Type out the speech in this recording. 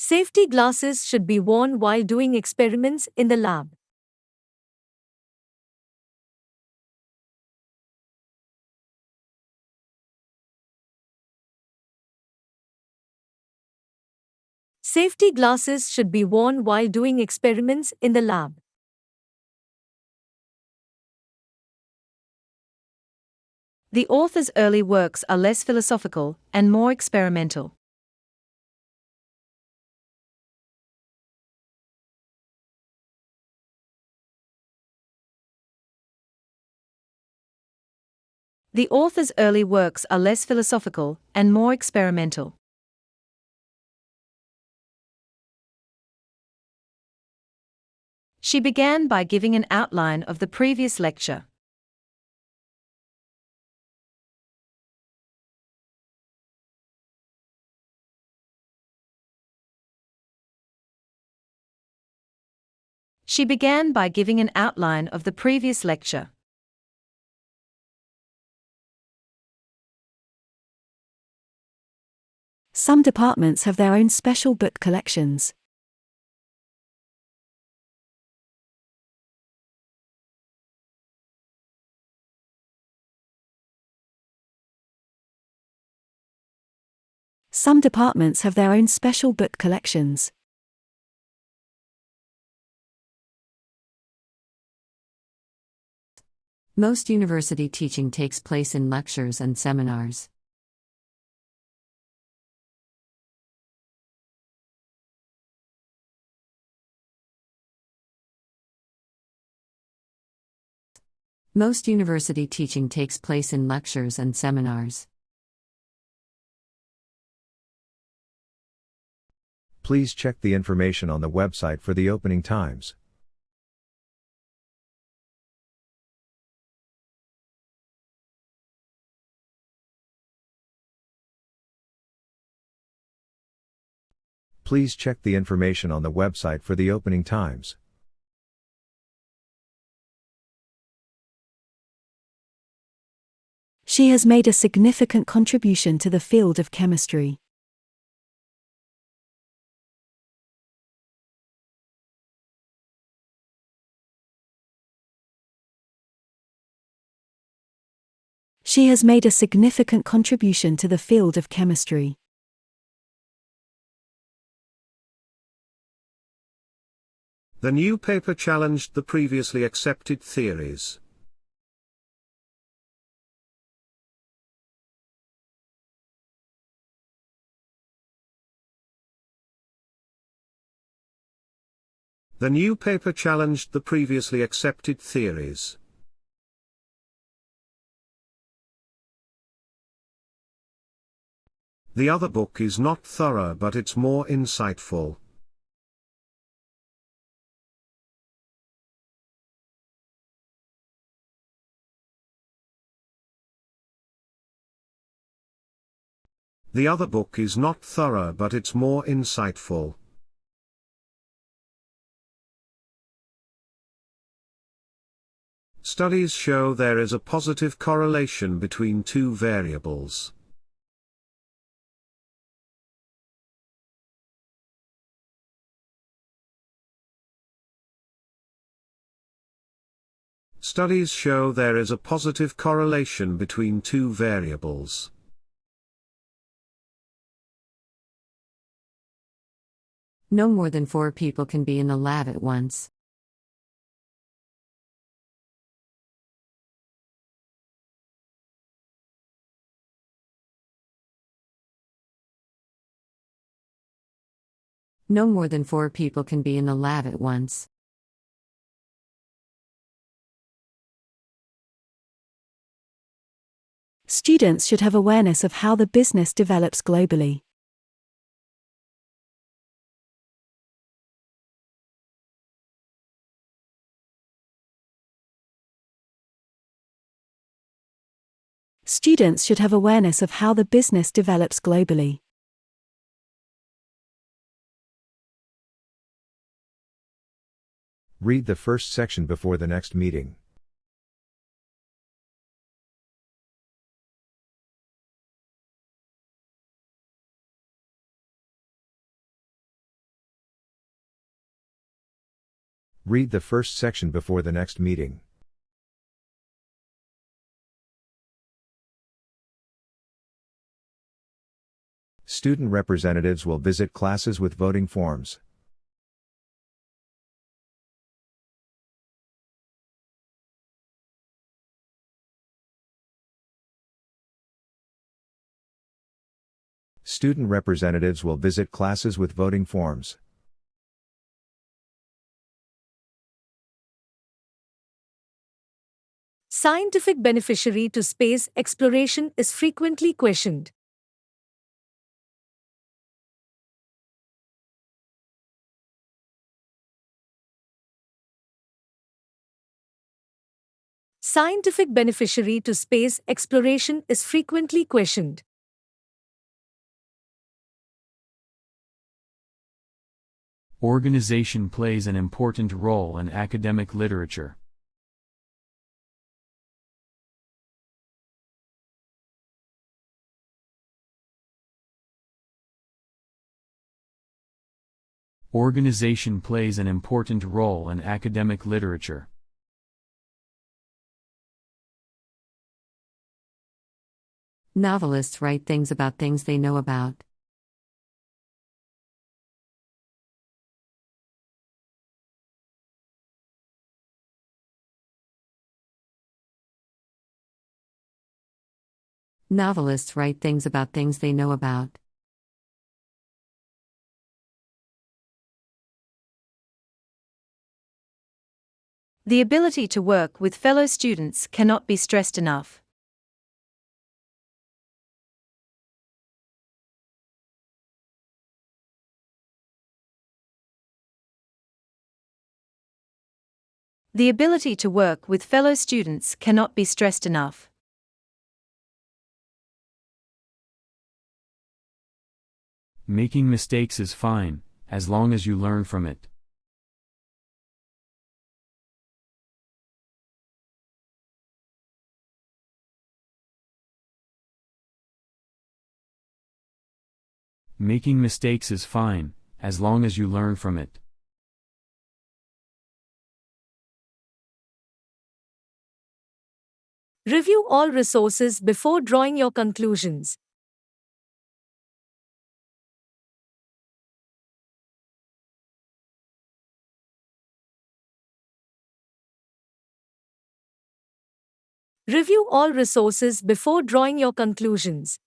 Safety glasses should be worn while doing experiments in the lab. Safety glasses should be worn while doing experiments in the lab. The author's early works are less philosophical and more experimental. The author's early works are less philosophical and more experimental. She began by giving an outline of the previous lecture. She began by giving an outline of the previous lecture. Some departments have their own special book collections. Some departments have their own special book collections. Most university teaching takes place in lectures and seminars. Most university teaching takes place in lectures and seminars. Please check the information on the website for the opening times. Please check the information on the website for the opening times. She has made a significant contribution to the field of chemistry. She has made a significant contribution to the field of chemistry. The new paper challenged the previously accepted theories. The new paper challenged the previously accepted theories. The other book is not thorough, but it's more insightful. The other book is not thorough, but it's more insightful. Studies show there is a positive correlation between two variables. Studies show there is a positive correlation between two variables. No more than 4 people can be in the lab at once. No more than 4 people can be in the lab at once. Students should have awareness of how the business develops globally. Students should have awareness of how the business develops globally. Read the first section before the next meeting. Read the first section before the next meeting. Student representatives will visit classes with voting forms. Student representatives will visit classes with voting forms. Scientific beneficiary to space exploration is frequently questioned. Scientific beneficiary to space exploration is frequently questioned. Organization plays an important role in academic literature. Organization plays an important role in academic literature. Novelists write things about things they know about. Novelists write things about things they know about. The ability to work with fellow students cannot be stressed enough. The ability to work with fellow students cannot be stressed enough. Making mistakes is fine, as long as you learn from it. Making mistakes is fine, as long as you learn from it. Review all resources before drawing your conclusions. Review all resources before drawing your conclusions.